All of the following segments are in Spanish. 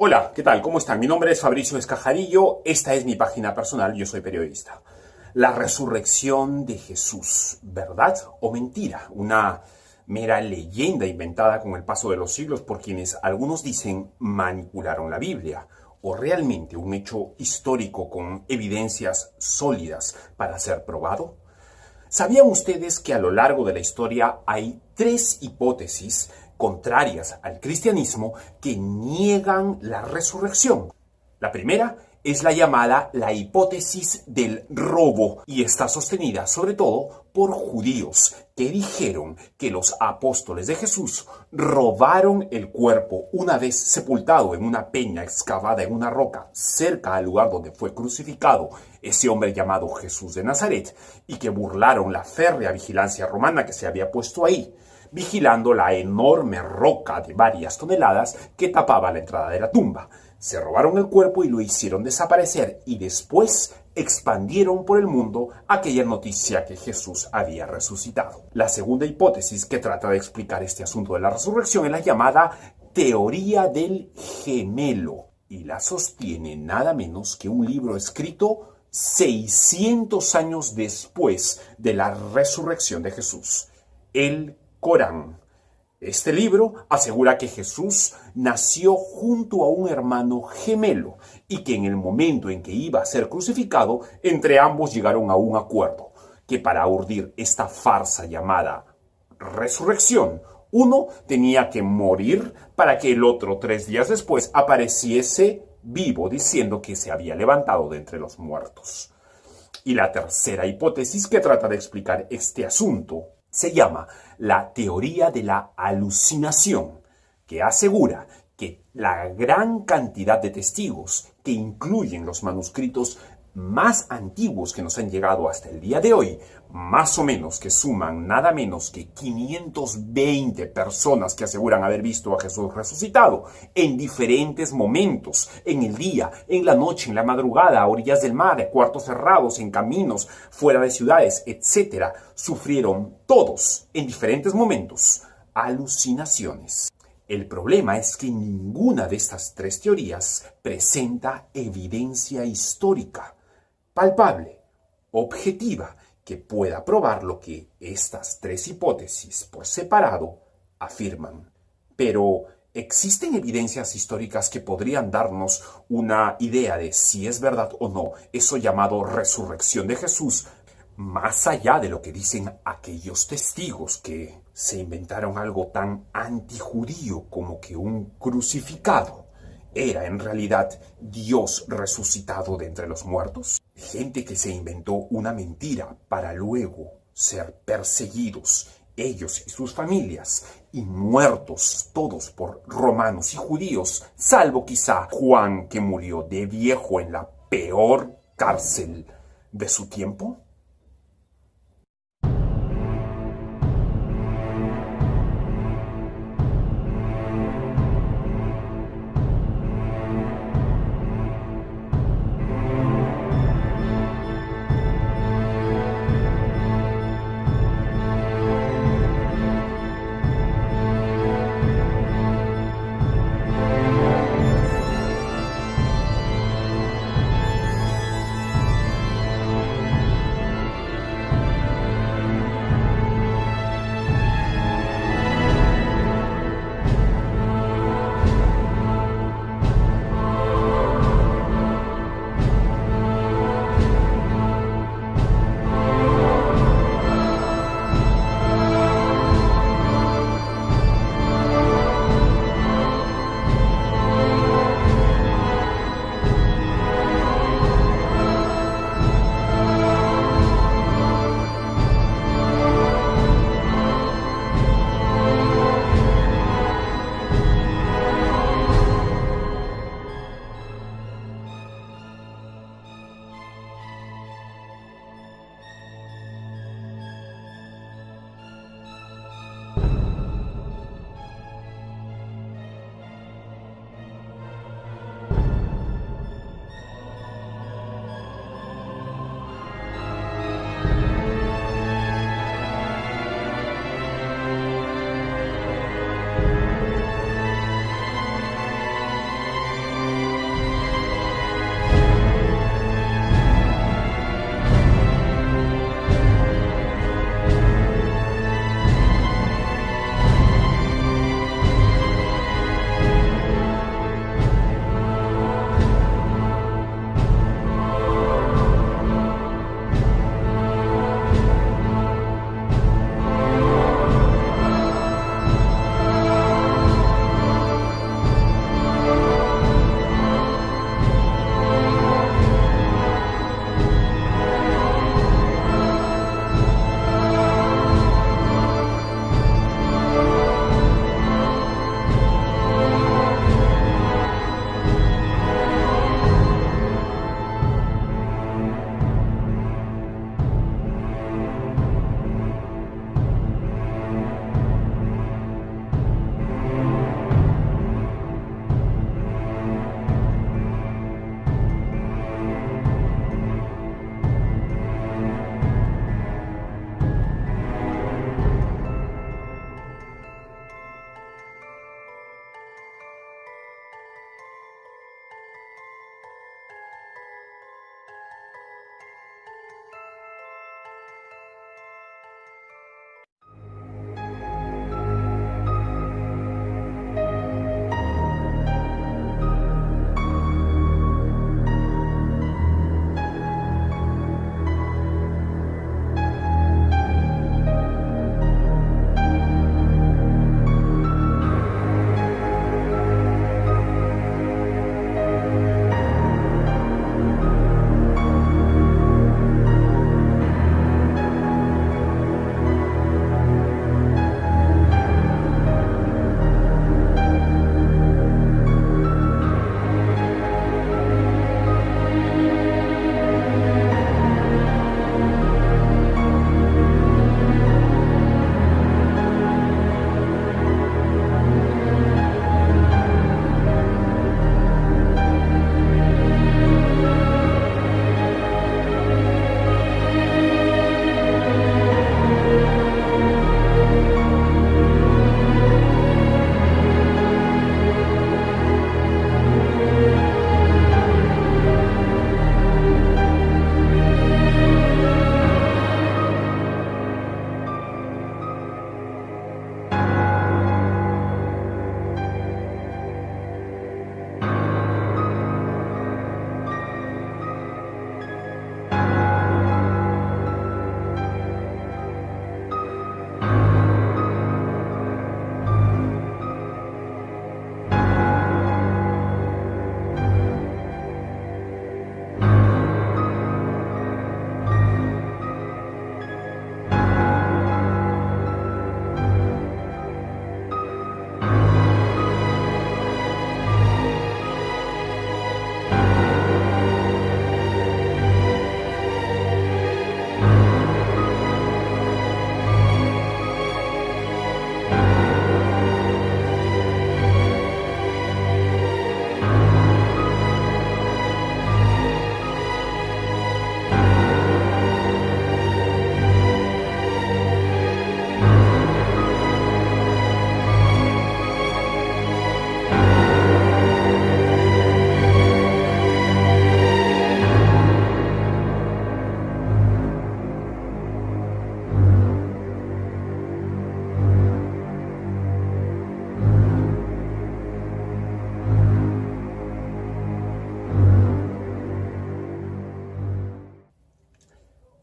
Hola, ¿qué tal? ¿Cómo están? Mi nombre es Fabricio Escajarillo, esta es mi página personal, yo soy periodista. La resurrección de Jesús, ¿verdad o mentira? Una mera leyenda inventada con el paso de los siglos por quienes algunos dicen manipularon la Biblia, o realmente un hecho histórico con evidencias sólidas para ser probado. ¿Sabían ustedes que a lo largo de la historia hay tres hipótesis contrarias al cristianismo que niegan la resurrección? La primera es la llamada la hipótesis del robo y está sostenida sobre todo por judíos que dijeron que los apóstoles de Jesús robaron el cuerpo una vez sepultado en una peña excavada en una roca cerca al lugar donde fue crucificado ese hombre llamado Jesús de Nazaret y que burlaron la férrea vigilancia romana que se había puesto ahí, vigilando la enorme roca de varias toneladas que tapaba la entrada de la tumba. Se robaron el cuerpo y lo hicieron desaparecer y después expandieron por el mundo aquella noticia que Jesús había resucitado. La segunda hipótesis que trata de explicar este asunto de la resurrección es la llamada teoría del gemelo y la sostiene nada menos que un libro escrito 600 años después de la resurrección de Jesús, el Corán. Este libro asegura que Jesús nació junto a un hermano gemelo y que en el momento en que iba a ser crucificado, entre ambos llegaron a un acuerdo, que para urdir esta farsa llamada resurrección, uno tenía que morir para que el otro 3 días después apareciese vivo diciendo que se había levantado de entre los muertos. Y la tercera hipótesis que trata de explicar este asunto se llama la teoría de la alucinación, que asegura que la gran cantidad de testigos que incluyen los manuscritos más antiguos que nos han llegado hasta el día de hoy, más o menos que suman nada menos que 520 personas que aseguran haber visto a Jesús resucitado en diferentes momentos, en el día, en la noche, en la madrugada, a orillas del mar, a cuartos cerrados, en caminos, fuera de ciudades, etc., sufrieron todos, en diferentes momentos, alucinaciones. El problema es que ninguna de estas tres teorías presenta evidencia histórica, palpable, objetiva, que pueda probar lo que estas tres hipótesis por separado afirman. Pero, ¿existen evidencias históricas que podrían darnos una idea de si es verdad o no eso llamado resurrección de Jesús, más allá de lo que dicen aquellos testigos que se inventaron algo tan antijudío como que un crucificado era en realidad Dios resucitado de entre los muertos? Gente que se inventó una mentira para luego ser perseguidos, ellos y sus familias, y muertos todos por romanos y judíos, salvo quizá Juan, que murió de viejo en la peor cárcel de su tiempo.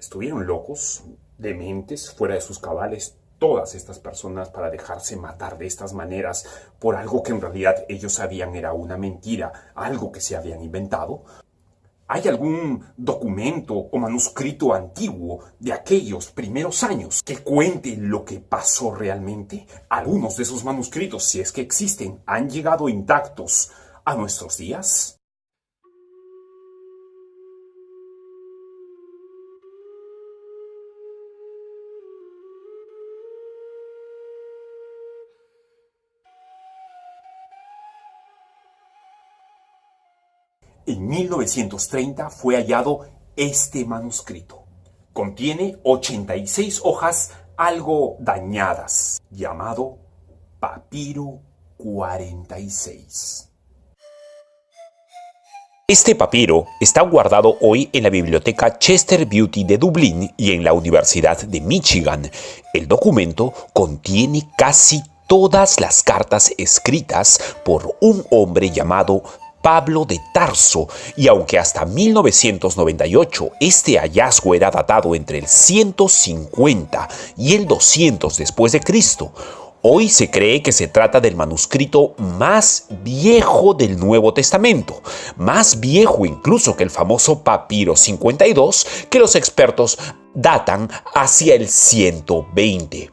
¿Estuvieron locos, dementes, fuera de sus cabales, todas estas personas para dejarse matar de estas maneras por algo que en realidad ellos sabían era una mentira, algo que se habían inventado? ¿Hay algún documento o manuscrito antiguo de aquellos primeros años que cuente lo que pasó realmente? Algunos de esos manuscritos, si es que existen, han llegado intactos a nuestros días. En 1930 fue hallado este manuscrito. Contiene 86 hojas algo dañadas, llamado Papiro 46. Este papiro está guardado hoy en la biblioteca Chester Beatty de Dublín y en la Universidad de Michigan. El documento contiene casi todas las cartas escritas por un hombre llamado Pablo de Tarso, y aunque hasta 1998 este hallazgo era datado entre el 150 y el 200 después de Cristo, hoy se cree que se trata del manuscrito más viejo del Nuevo Testamento, más viejo incluso que el famoso Papiro 52, que los expertos datan hacia el 120.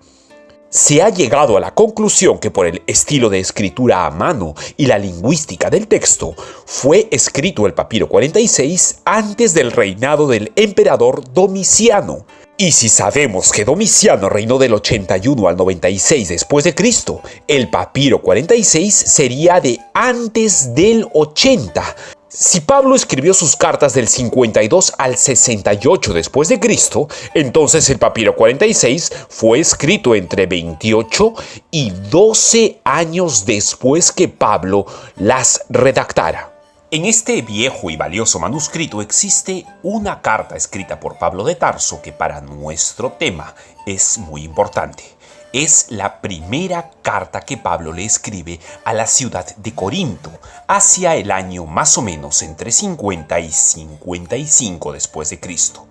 Se ha llegado a la conclusión que por el estilo de escritura a mano y la lingüística del texto, fue escrito el Papiro 46 antes del reinado del emperador Domiciano. Y si sabemos que Domiciano reinó del 81 al 96 después de Cristo, el Papiro 46 sería de antes del 80. Si Pablo escribió sus cartas del 52 al 68 después de Cristo, entonces el Papiro 46 fue escrito entre 28 y 12 años después que Pablo las redactara. En este viejo y valioso manuscrito existe una carta escrita por Pablo de Tarso que para nuestro tema es muy importante. Es la primera carta que Pablo le escribe a la ciudad de Corinto, hacia el año más o menos entre 50 y 55 después de Cristo.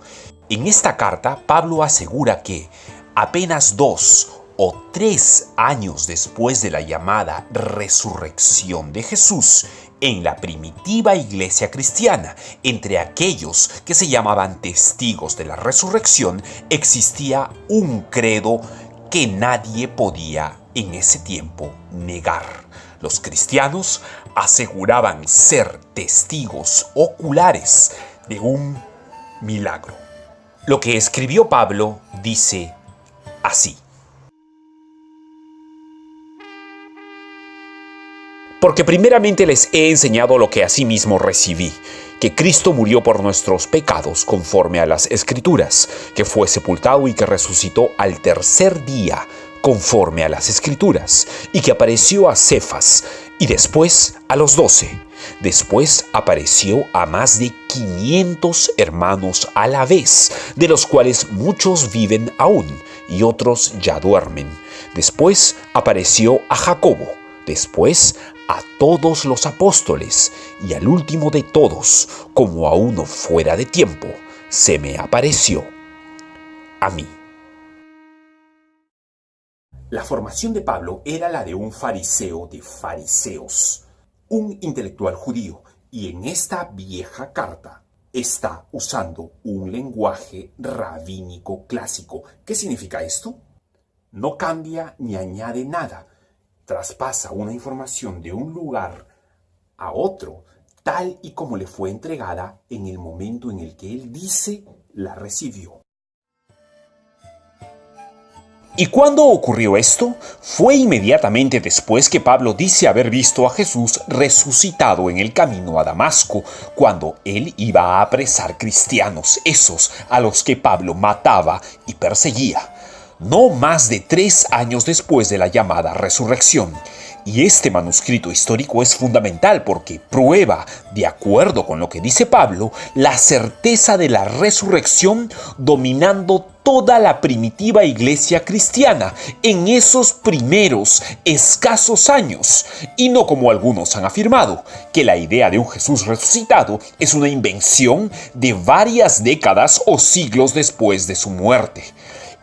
En esta carta, Pablo asegura que apenas 2 o 3 años después de la llamada resurrección de Jesús, en la primitiva iglesia cristiana, entre aquellos que se llamaban testigos de la resurrección, existía un credo que nadie podía en ese tiempo negar. Los cristianos aseguraban ser testigos oculares de un milagro. Lo que escribió Pablo dice así: porque primeramente les he enseñado lo que asimismo recibí, que Cristo murió por nuestros pecados conforme a las Escrituras, que fue sepultado y que resucitó al tercer día conforme a las Escrituras, y que apareció a Cefas y después a los 12. Después apareció a más de 500 hermanos a la vez, de los cuales muchos viven aún y otros ya duermen. Después apareció a Jacobo, después a todos los apóstoles, y al último de todos, como a uno fuera de tiempo, se me apareció a mí. La formación de Pablo era la de un fariseo de fariseos, un intelectual judío, y en esta vieja carta está usando un lenguaje rabínico clásico. ¿Qué significa esto? No cambia ni añade nada. Traspasa una información de un lugar a otro, tal y como le fue entregada en el momento en el que él dice la recibió. ¿Y cuándo ocurrió esto? Fue inmediatamente después que Pablo dice haber visto a Jesús resucitado en el camino a Damasco, cuando él iba a apresar cristianos, esos a los que Pablo mataba y perseguía. No más de 3 años después de la llamada resurrección. Y este manuscrito histórico es fundamental porque prueba, de acuerdo con lo que dice Pablo, la certeza de la resurrección dominando toda la primitiva iglesia cristiana en esos primeros escasos años, y no como algunos han afirmado, que la idea de un Jesús resucitado es una invención de varias décadas o siglos después de su muerte.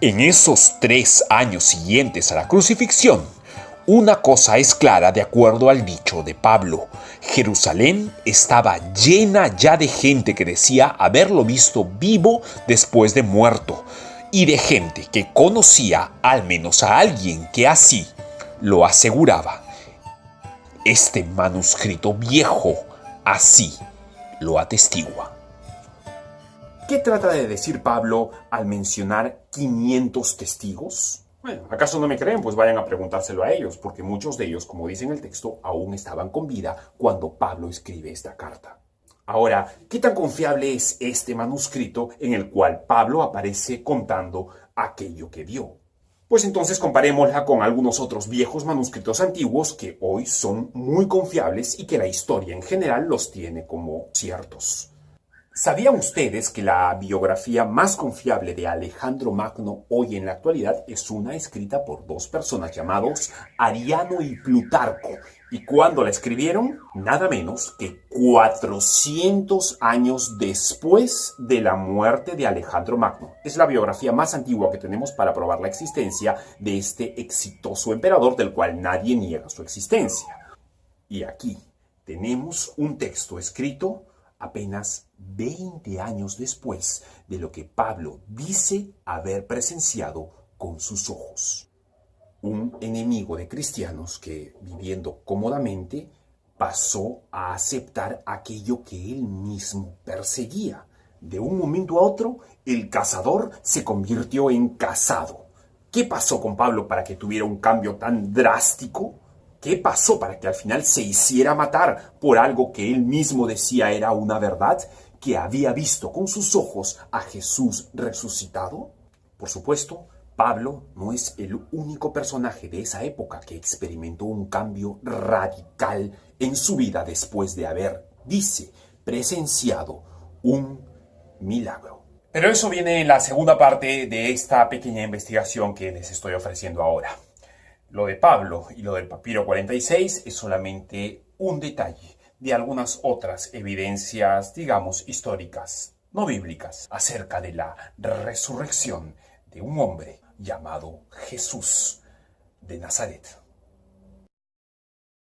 En esos 3 años siguientes a la crucifixión, una cosa es clara de acuerdo al dicho de Pablo: Jerusalén estaba llena ya de gente que decía haberlo visto vivo después de muerto, y de gente que conocía al menos a alguien que así lo aseguraba. Este manuscrito viejo así lo atestigua. ¿Qué trata de decir Pablo al mencionar 500 testigos? Bueno, ¿acaso no me creen? Pues vayan a preguntárselo a ellos, porque muchos de ellos, como dice en el texto, aún estaban con vida cuando Pablo escribe esta carta. Ahora, ¿qué tan confiable es este manuscrito en el cual Pablo aparece contando aquello que vio? Pues entonces comparémosla con algunos otros viejos manuscritos antiguos que hoy son muy confiables y que la historia en general los tiene como ciertos. ¿Sabían ustedes que la biografía más confiable de Alejandro Magno hoy en la actualidad es una escrita por 2 personas llamados Ariano y Plutarco? ¿Y cuándo la escribieron? Nada menos que 400 años después de la muerte de Alejandro Magno. Es la biografía más antigua que tenemos para probar la existencia de este exitoso emperador del cual nadie niega su existencia. Y aquí tenemos un texto escrito apenas 20 años después de lo que Pablo dice haber presenciado con sus ojos. Un enemigo de cristianos que, viviendo cómodamente, pasó a aceptar aquello que él mismo perseguía. De un momento a otro, el cazador se convirtió en cazado. ¿Qué pasó con Pablo para que tuviera un cambio tan drástico? ¿Qué pasó para que al final se hiciera matar por algo que él mismo decía era una verdad, que había visto con sus ojos a Jesús resucitado? Por supuesto, Pablo no es el único personaje de esa época que experimentó un cambio radical en su vida después de haber, dice, presenciado un milagro. Pero eso viene en la segunda parte de esta pequeña investigación que les estoy ofreciendo ahora. Lo de Pablo y lo del papiro 46 es solamente un detalle de algunas otras evidencias, digamos, históricas, no bíblicas, acerca de la resurrección de un hombre llamado Jesús de Nazaret.